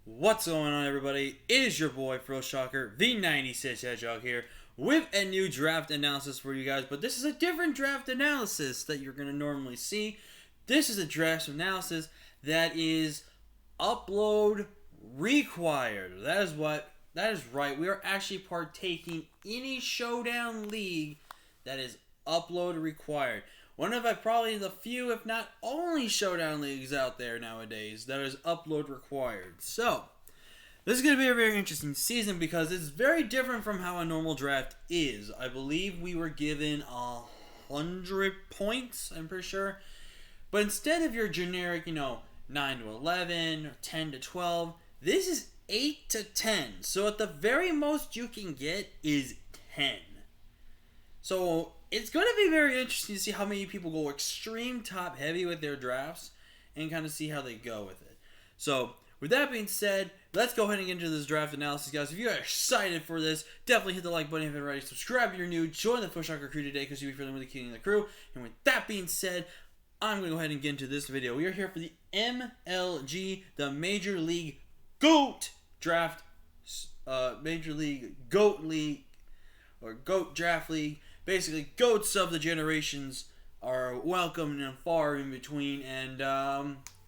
What's going on, everybody? It is your boy Fro Shocker, the 96 Hedgehog here, with a new draft analysis for you guys. But this is a different draft analysis that you're going to normally see. This is a draft analysis that is upload required. That is right. We are actually partaking in a showdown league that is upload required. One of probably the few, if not only, showdown leagues out there nowadays that is upload required. So, this is going to be a very interesting season because it's very different from how a normal draft is. I believe we were given 100 points, I'm pretty sure. But instead of your generic, 9 to 11 or 10 to 12, this is 8 to 10. So at the very most you can get is 10. So it's going to be very interesting to see how many people go extreme top heavy with their drafts and kind of see how they go with it. So with that being said, let's go ahead and get into this draft analysis, guys. If you are excited for this, definitely hit the like button if you're ready. Subscribe if you're new. Join the Footshocker crew today because you'll be feeling really keen in the crew. And with that being said, I'm going to go ahead and get into this video. We are here for the MLG, the Major League GOAT Draft, Major League GOAT League, or GOAT Draft League. Basically, GOATs of the generations are welcome and far in between. And,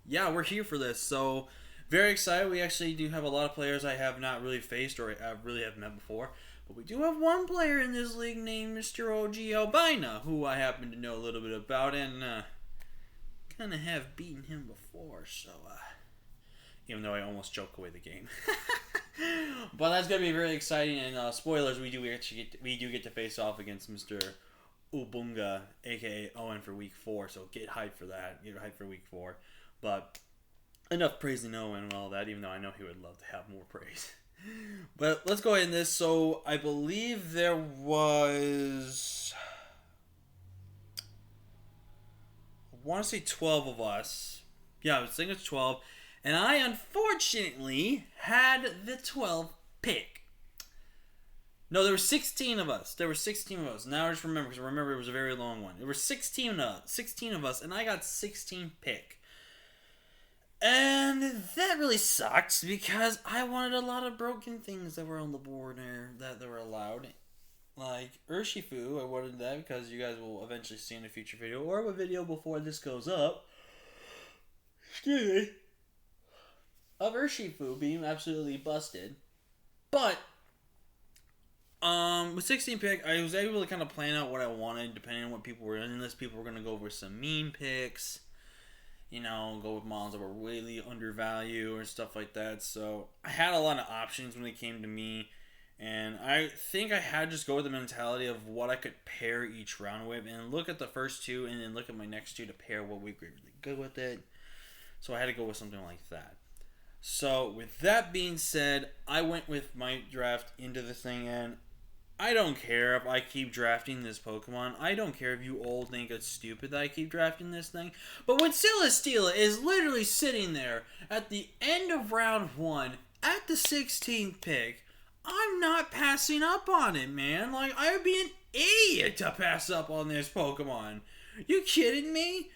yeah, we're here for this. So, very excited. We actually do have a lot of players I have not really faced or I really have met before. But we do have one player in this league named Mr. OG Albina, who I happen to know a little bit about and kind of have beaten him before. So, even though I almost choked away the game. But that's gonna be very exciting. And spoilers, we do get to face off against Mr. Ubunga, aka Owen, for week 4. So get hyped for that. Get hyped for week 4. But enough praising Owen and all that, even though I know he would love to have more praise. But let's go ahead in this. So I believe there was, I want to say 12 of us. Yeah, I was thinking it's 12. And I, unfortunately, had the 12th pick. No, there were 16 of us. Now I just remember, because I remember it was a very long one. There were 16 of us, and I got 16th pick. And that really sucks, because I wanted a lot of broken things that were on the board there, that were allowed. Like Urshifu, I wanted that, because you guys will eventually see in a future video, or a video before this goes up. Excuse me. Of Urshifu being absolutely busted. But with 16 pick, I was able to kind of plan out what I wanted depending on what people were in this. People were going to go over some meme picks, go with models that were really undervalued or stuff like that. So I had a lot of options when it came to me, and I think I had to just go with the mentality of what I could pair each round with and look at the first two and then look at my next two to pair what would be really good with it. So I had to go with something like that. So, with that being said, I went with my draft into this thing, and I don't care if I keep drafting this Pokemon. I don't care if you all think it's stupid that I keep drafting this thing. But when Celesteela is literally sitting there at the end of round 1, at the 16th pick, I'm not passing up on it, man. Like, I would be an idiot to pass up on this Pokemon. You kidding me?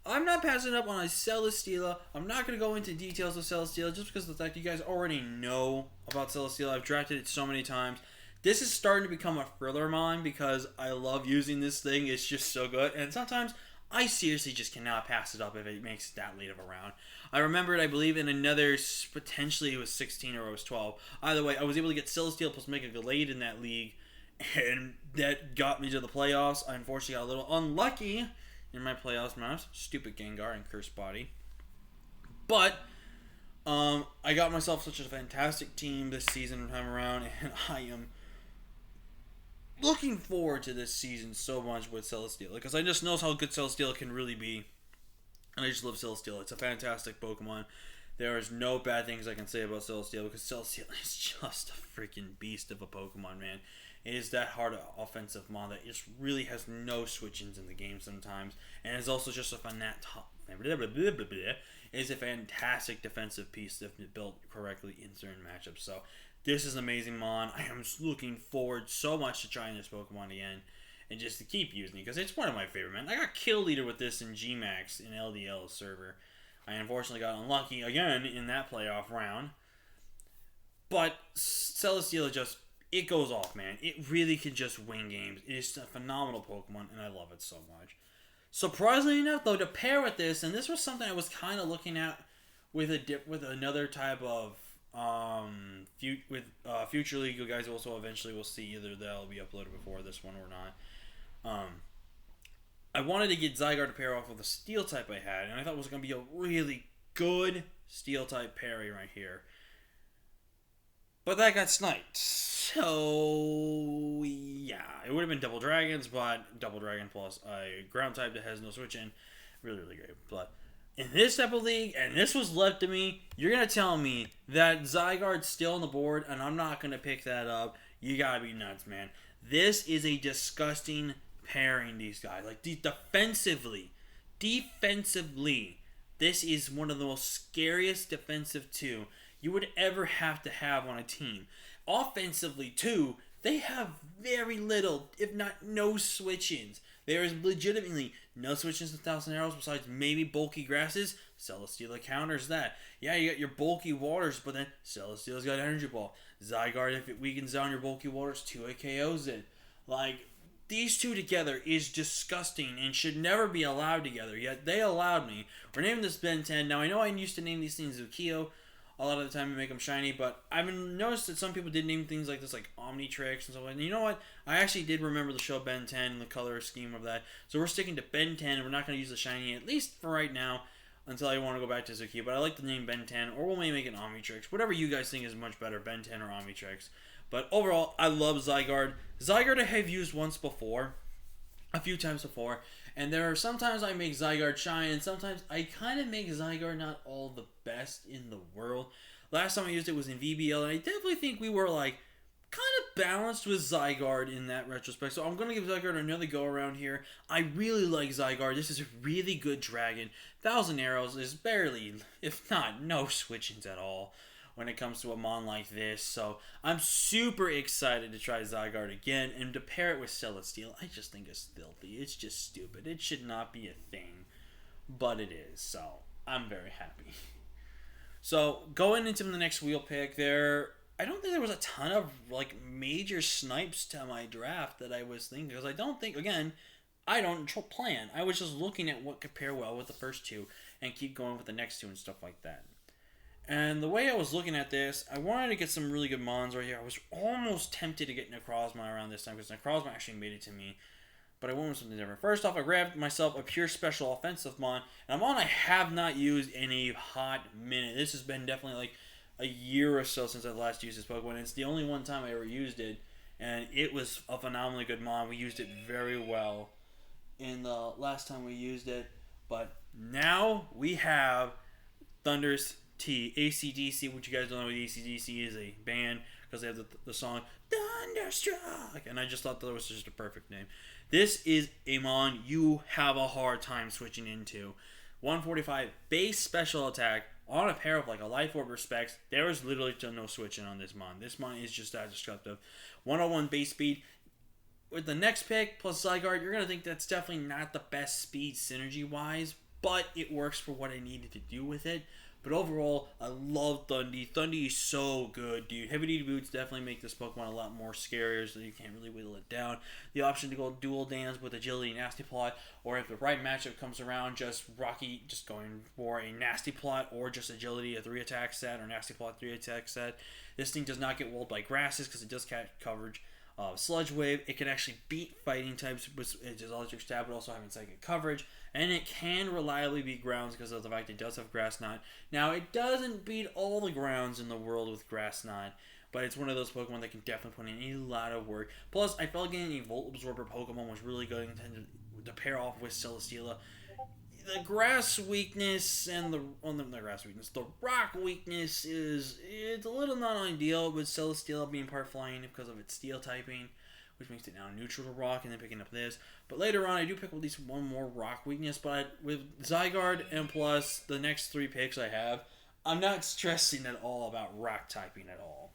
I'm not passing up on a Celesteela. I'm not going to go into details of Celesteela just because of the fact you guys already know about Celesteela. I've drafted it so many times. This is starting to become a thriller of mine because I love using this thing. It's just so good. And sometimes I seriously just cannot pass it up if it makes that late of a round. I remembered, I believe, in another, potentially it was 16 or it was 12. Either way, I was able to get Celesteela plus Mega Gallade in that league. And that got me to the playoffs. I unfortunately got a little unlucky in my playoffs match. Stupid Gengar and Cursed Body. But I got myself such a fantastic team this season time around, and I am looking forward to this season so much with Celesteela, because I just know how good Celesteela can really be, and I just love Celesteela. It's a fantastic Pokemon. There is no bad things I can say about Celesteela, because Celesteela is just a freaking beast of a Pokemon, man. It is that hard offensive mon that just really has no switch-ins in the game sometimes, and is also just a is a fantastic defensive piece that's built correctly in certain matchups. So this is an amazing mon. I am looking forward so much to trying this Pokemon again, and just to keep using it, because it's one of my favorite, man. I got Kill Leader with this in Gmax in LDL server. I unfortunately got unlucky again in that playoff round. But Celesteela just, it goes off, man. It really can just win games. It is a phenomenal Pokemon, and I love it so much. Surprisingly enough, though, to pair with this, and this was something I was kind of looking at with another type of Future League. You guys also eventually will see either that'll be uploaded before this one or not. I wanted to get Zygarde to pair off with a Steel type I had, and I thought it was going to be a really good Steel type pairing right here. But that got sniped. So, yeah. It would have been Double Dragons, but Double Dragon plus a ground type that has no switch in. Really, really great. But in this type of league, and this was left to me, you're going to tell me that Zygarde's still on the board, and I'm not going to pick that up. You got to be nuts, man. This is a disgusting pairing, these guys. Like, defensively, this is one of the most scariest defensive two you would ever have on a team. Offensively, too, they have very little, if not no switch-ins. There is legitimately no switch-ins to 1,000 Arrows besides maybe bulky grasses. Celesteela counters that. Yeah, you got your bulky waters, but then Celesteela's got Energy Ball. Zygarde, if it weakens down your bulky waters, 2 KOs it. Like, these two together is disgusting and should never be allowed together, yet they allowed me. We're naming this Ben 10. Now, I know I used to name these things Zukiyo a lot of the time to make them shiny, but I've noticed that some people did name things like this, like Omnitrix and stuff like that. And you know what? I actually did remember the show Ben 10 and the color scheme of that. So we're sticking to Ben 10, and we're not going to use the shiny, at least for right now, until I want to go back to Zukiyo. But I like the name Ben 10, or we'll maybe make it Omnitrix. Whatever you guys think is much better, Ben 10 or Omnitrix. But overall, I love Zygarde. Zygarde I have used once before, a few times before, and there are sometimes I make Zygarde shine, and sometimes I kind of make Zygarde not all the best in the world. Last time I used it was in VBL, and I definitely think we were like kind of balanced with Zygarde in that retrospect. So I'm going to give Zygarde another go around here. I really like Zygarde. This is a really good dragon. 1,000 Arrows is barely, if not, no switch-ins at all when it comes to a mon like this. So I'm super excited to try Zygarde again, and to pair it with Celesteela, I just think it's filthy. It's just stupid. It should not be a thing, but it is. So I'm very happy. So going into the next wheel pick, I don't think there was a ton of like major snipes to my draft that I was thinking, because I don't plan. I was just looking at what could pair well with the first two and keep going with the next two and stuff like that. And the way I was looking at this, I wanted to get some really good mons right here. I was almost tempted to get Necrozma around this time, because Necrozma actually made it to me. But I went with something different. First off, I grabbed myself a pure special offensive mon. And a mon I have not used in a hot minute. This has been definitely like a year or so since I last used this Pokemon. It's the only one time I ever used it. And it was a phenomenally good mon. We used it very well in the last time we used it. But now we have Thunder's T, AC/DC, which you guys don't know, AC/DC is a band because they have the song Thunderstruck, and I just thought that was just a perfect name. This is a mon you have a hard time switching into. 145 base special attack on a pair of like a Life Orb or Specs. There is literally no switching on this mon. This mon is just that destructive. 101 base speed. With the next pick plus Zygarde, you're going to think that's definitely not the best speed synergy-wise, but it works for what I needed to do with it. But overall, I love Thundy. Thundy is so good, dude. Heavy Duty Boots definitely make this Pokemon a lot more scarier, so you can't really whittle it down. The option to go dual dance with Agility and Nasty Plot, or if the right matchup comes around, just going for a Nasty Plot, or just Agility, a 3-attack set, or Nasty Plot, 3-attack set. This thing does not get walled by grasses, because it does catch coverage. Sludge Wave, it can actually beat fighting types with its Electric Stab, but also having psychic coverage, and it can reliably beat grounds because of the fact it does have Grass Knot. Now, it doesn't beat all the grounds in the world with Grass Knot, but it's one of those Pokemon that can definitely put in a lot of work. Plus, I felt getting a Volt Absorber Pokemon was really good to pair off with Celesteela. The grass weakness and the rock weakness it's a little not ideal with Celesteela being part flying because of its steel typing, which makes it now neutral to rock, and then picking up this. But later on, I do pick up at least one more rock weakness, but with Zygarde and plus the next 3 picks I have, I'm not stressing at all about rock typing at all.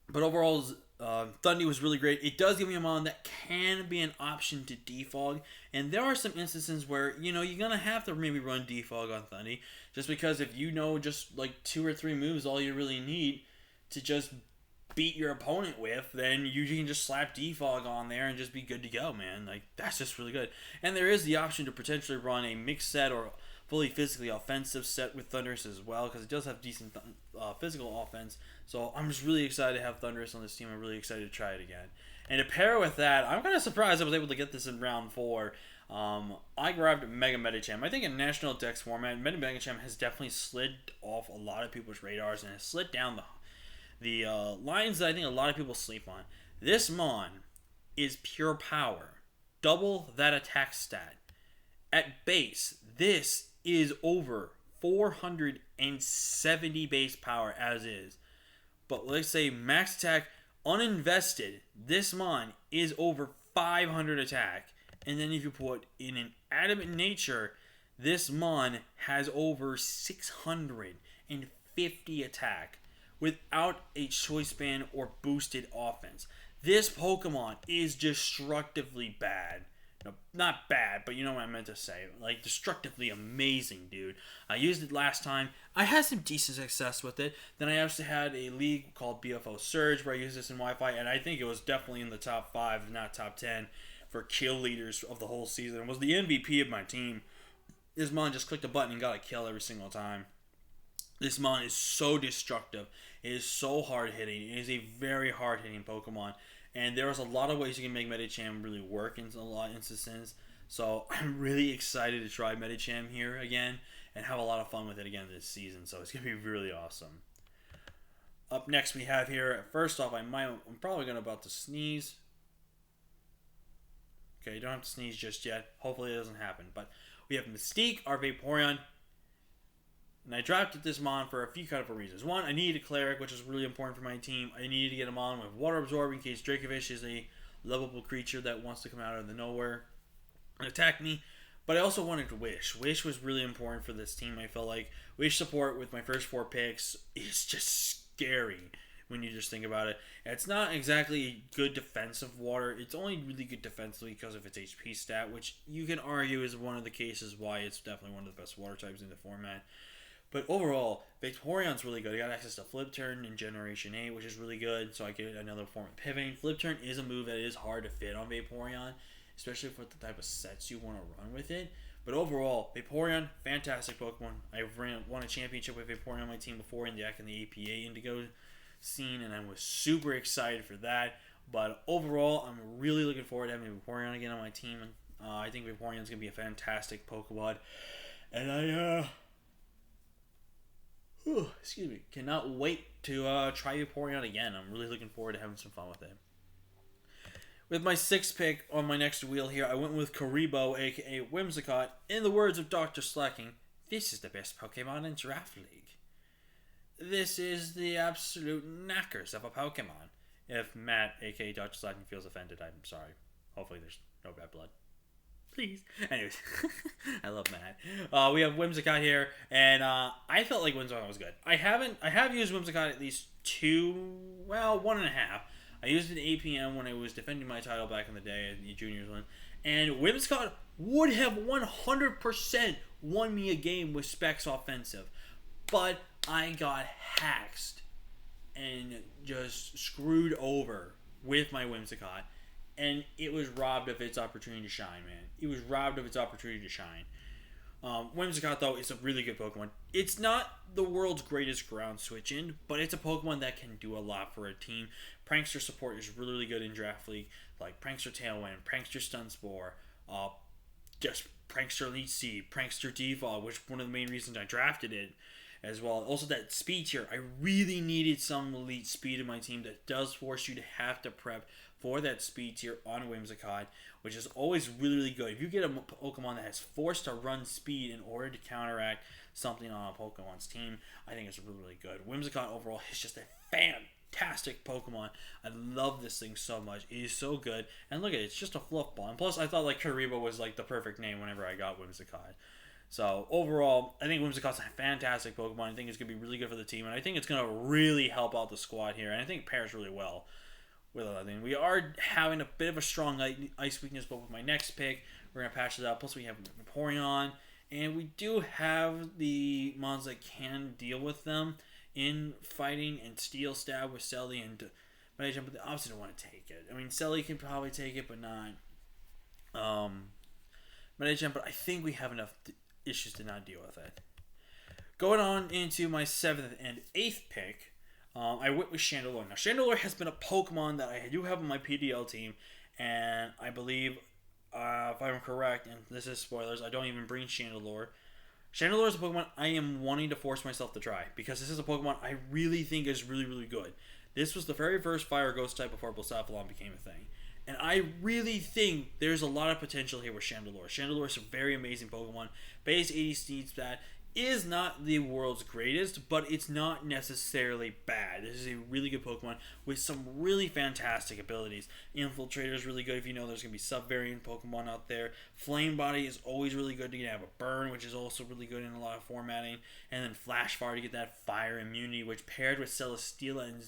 But overall, Thundy was really great. It does give me a mon that can be an option to defog, and there are some instances where, you're going to have to maybe run defog on Thundy, just because if you know just like 2 or 3 moves, all you really need, to just beat your opponent with, then you can just slap defog on there and just be good to go, man. Like, that's just really good. And there is the option to potentially run a mixed set or fully physically offensive set with Thunderous as well, because it does have decent physical offense. So I'm just really excited to have Thunderous on this team. I'm really excited to try it again. And to pair with that, I'm kind of surprised I was able to get this in round 4. I grabbed Mega Medicham. I think in National Dex format, Mega Medicham has definitely slid off a lot of people's radars and has slid down the lines that I think a lot of people sleep on. This Mon is pure power. Double that attack stat. At base, this is over 470 base power as is. But let's say max attack uninvested, this Mon is over 500 attack. And then if you put in an adamant nature, this Mon has over 650 attack without a choice band or boosted offense. This Pokemon is destructively bad. No, not bad, but you know what I meant to say. Like, destructively amazing, dude. I used it last time. I had some decent success with it. Then I actually had a league called BFO Surge where I used this in Wi-Fi, and I think it was definitely in the top 5, if not top 10, for kill leaders of the whole season. It was the MVP of my team. This Mon just clicked a button and got a kill every single time. This Mon is so destructive. It is so hard-hitting. It is a very hard-hitting Pokemon. And there's a lot of ways you can make Medicham really work in a lot of instances. So I'm really excited to try Medicham here again and have a lot of fun with it again this season. So it's going to be really awesome. Up next we have here, first off, I'm probably going to about to sneeze. Okay, you don't have to sneeze just yet. Hopefully it doesn't happen. But we have Mystique, our Vaporeon. And I drafted this Mon for a few kind of reasons. One, I needed a Cleric, which is really important for my team. I needed to get a Mon with Water Absorb in case Dracovish is a lovable creature that wants to come out of the nowhere and attack me. But I also wanted Wish. Wish was really important for this team. I felt like Wish support with my first 4 picks is just scary when you just think about it. And it's not exactly good defensive water. It's only really good defensively because of its HP stat, which you can argue is one of the cases why it's definitely one of the best water types in the format. But overall, Vaporeon's really good. I got access to Flip Turn in Generation 8, which is really good, so I get another form of pivoting. Flip Turn is a move that is hard to fit on Vaporeon, especially for the type of sets you want to run with it. But overall, Vaporeon, fantastic Pokemon. I've won a championship with Vaporeon on my team before in the APA Indigo scene, and I was super excited for that. But overall, I'm really looking forward to having Vaporeon again on my team. I think Vaporeon's going to be a fantastic Pokemon. And I, excuse me, cannot wait to try Vaporeon again. I'm really looking forward to having some fun with it. With my 6th pick on my next wheel here, I went with Karibo, aka Whimsicott. In the words of Dr. Slacking, this is the best Pokemon in Draft League. This is the absolute knackers of a Pokemon. If Matt, aka Dr. Slacking, feels offended, I'm sorry. Hopefully there's no bad blood. Please. Anyways, I love Matt. We have Whimsicott here, and I felt like Whimsicott was good. I have used Whimsicott at least 1.5. I used it in APM when I was defending my title back in the day at the juniors one, and Whimsicott would have 100% won me a game with Specs offensive, but I got hacked and just screwed over with my Whimsicott. And it was robbed of its opportunity to shine, man. It was robbed of its opportunity to shine. Whimsicott, though, is a really good Pokemon. It's not the world's greatest ground switch in, but it's a Pokemon that can do a lot for a team. Prankster support is really, really good in Draft League. Like Prankster Tailwind, Prankster Stunspore, just Prankster Elite Seed, Prankster Default, which one of the main reasons I drafted it as well. Also, that speed tier. I really needed some elite speed in my team that does force you to have to prep for that speed tier on Whimsicott, which is always really, really good. If you get a Pokemon that has forced to run speed in order to counteract something on a Pokemon's team, I think it's really, really good. Whimsicott overall is just a fantastic Pokemon. I love this thing so much. It is so good. And look at it, it's just a fluff ball. And plus, I thought like Karibo was like the perfect name whenever I got Whimsicott. So overall, I think Whimsicott's a fantastic Pokemon. I think it's going to be really good for the team. And I think it's going to really help out the squad here. And I think it pairs really well with other things. We are having a bit of a strong ice weakness, but with my next pick, we're going to patch it out. Plus, we have Vaporeon, and we do have the mons that can deal with them. in fighting and steel stab with Selly and Medicham, but they obviously don't want to take it. I mean, Selly can probably take it, but not Medicham, but I think we have enough issues to not deal with it. Going on into my 7th and 8th pick, I went with Chandelure. Now, Chandelure has been a Pokemon that I do have on my PDL team, and I believe, if I'm correct, and this is spoilers, I don't even bring Chandelure. Chandelure is a Pokemon I am wanting to force myself to try, because this is a Pokemon I really think is really, really good. This was the very first Fire Ghost type before Blacephalon became a thing. And I really think there's a lot of potential here with Chandelure. Chandelure is a very amazing Pokemon. Base 80 Steed Stat is not the world's greatest, but it's not necessarily bad. This is a really good Pokemon with some really fantastic abilities. Infiltrator is really good if you know there's going to be sub-variant Pokemon out there. Flame Body is always really good to have a burn, which is also really good in a lot of formatting. And then Flash Fire to get that fire immunity, which paired with Celesteela and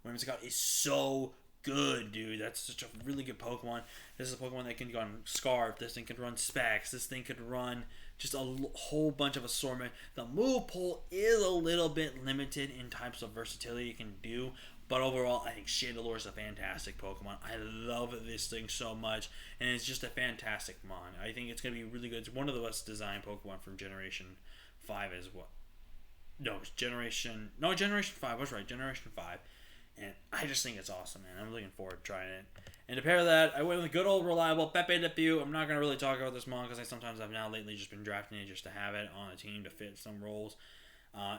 Whimsicott is so good, dude. That's such a really good Pokemon. This is a Pokemon that can go on Scarf. This thing could run Specs. This thing could run just a whole bunch of assortment. The move pool is a little bit limited in types of versatility you can do, but overall, I think Chandelure is a fantastic Pokemon. I love this thing so much, and it's just a fantastic mon. I think it's going to be really good. It's one of the best designed Pokemon from Generation 5 as well. Generation 5. I was right, Generation 5. And I just think it's awesome, man. I'm looking forward to trying it. And to pair that, I went with a good old reliable Pepe Le Pew. I'm not going to really talk about this mon because I've now lately just been drafting it just to have it on a team to fit some roles.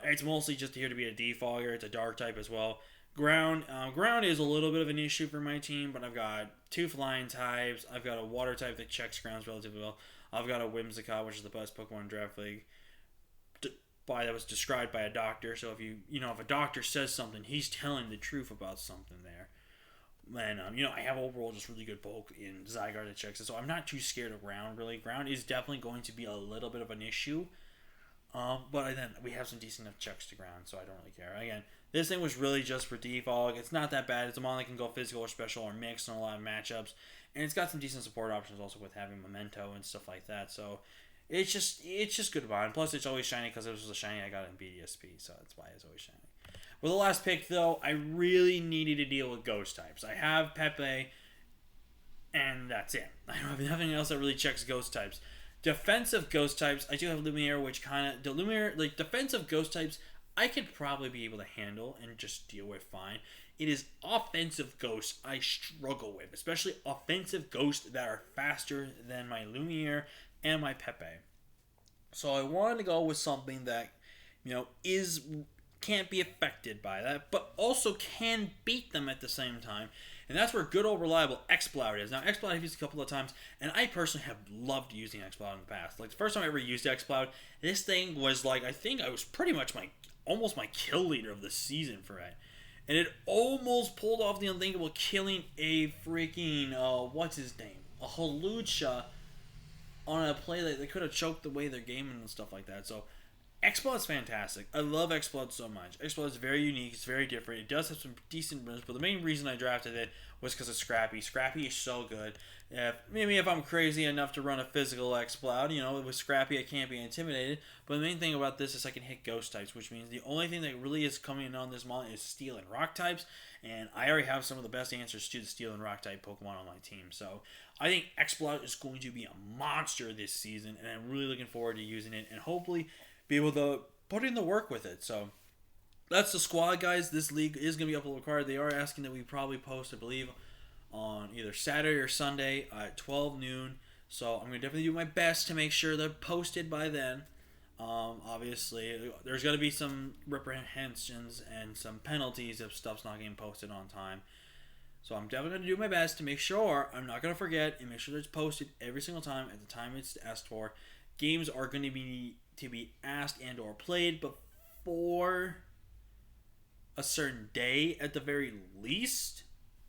It's mostly just here to be a defogger. It's a dark type as well. Ground is a little bit of an issue for my team, but I've got 2 flying types. I've got a water type that checks grounds relatively well. I've got a Whimsicott, which is the best Pokemon in Draft League. That was described by a doctor. So if if a doctor says something, he's telling the truth about something there. And I have overall just really good bulk in Zygarde that checks it, so I'm not too scared of ground. Really, ground is definitely going to be a little bit of an issue. But then we have some decent enough checks to ground, so I don't really care. Again, this thing was really just for defog. It's not that bad. It's a mon that can go physical or special or mixed in a lot of matchups, and it's got some decent support options also with having Memento and stuff like that. So. It's just good to buy. And plus, it's always shiny because it was a shiny I got in BDSP, so that's why it's always shiny. With the last pick, though, I really needed to deal with ghost types. I have Pepe, and that's it. I don't have nothing else that really checks ghost types. Defensive ghost types, I do have Lumiere, which defensive ghost types, I could probably be able to handle and just deal with fine. It is offensive ghosts I struggle with, especially offensive ghosts that are faster than my Lumiere and my Pepe. So I wanted to go with something that, can't be affected by that, but also can beat them at the same time. And that's where good old reliable Exploud is. Now, Exploud I've used a couple of times, and I personally have loved using Exploud in the past. Like, the first time I ever used Exploud, this thing was like, I think I was pretty much almost my kill leader of the season for it. And it almost pulled off the unthinkable, killing a freaking, what's his name? A Hawlucha on a play that they could have choked away their game and stuff like that. So, Exploud's fantastic. I love Exploud so much. Exploud is very unique. It's very different. It does have some decent moves, but the main reason I drafted it was because of Scrappy. Scrappy is so good. Maybe if I'm crazy enough to run a physical Exploud, with Scrappy I can't be intimidated. But the main thing about this is I can hit Ghost types, which means the only thing that really is coming on this mon is Steel and Rock types, and I already have some of the best answers to the Steel and Rock type Pokemon on my team. So I think Exploud is going to be a monster this season, and I'm really looking forward to using it, and hopefully be able to put in the work with it. So that's the squad, guys. This league is going to be upload required. They are asking that we probably post, I believe, on either Saturday or Sunday at 12 noon. So I'm going to definitely do my best to make sure they're posted by then. Obviously, there's going to be some reprehensions and some penalties if stuff's not getting posted on time. So I'm definitely going to do my best to make sure I'm not going to forget and make sure that it's posted every single time at the time it's asked for. Games are going to be asked and or played before a certain day at the very least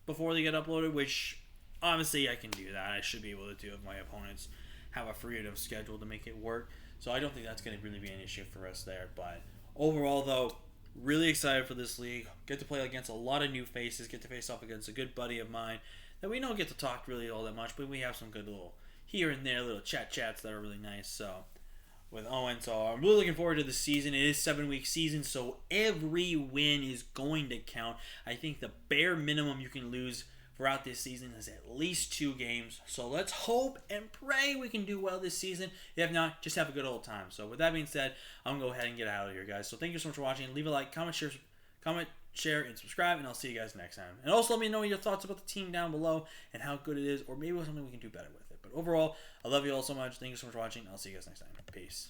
before they get uploaded, which obviously I can do that. I should be able to do if my opponents have a freedom schedule to make it work. So I don't think that's going to really be an issue for us there. But overall, though, really excited for this league. Get to play against a lot of new faces. Get to face off against a good buddy of mine that we don't get to talk really all that much, but we have some good little here and there little chats that are really nice. So with Owen. So I'm really looking forward to the season. It is 7-week season, so every win is going to count. I think the bare minimum you can lose throughout this season is at least 2 games. So let's hope and pray we can do well this season. If not, just have a good old time. So with that being said, I'm going to go ahead and get out of here, guys. So thank you so much for watching. Leave a like, comment, share, and subscribe, and I'll see you guys next time. And also let me know your thoughts about the team down below and how good it is, or maybe something we can do better with it. But overall, I love you all so much. Thank you so much for watching. I'll see you guys next time. Peace.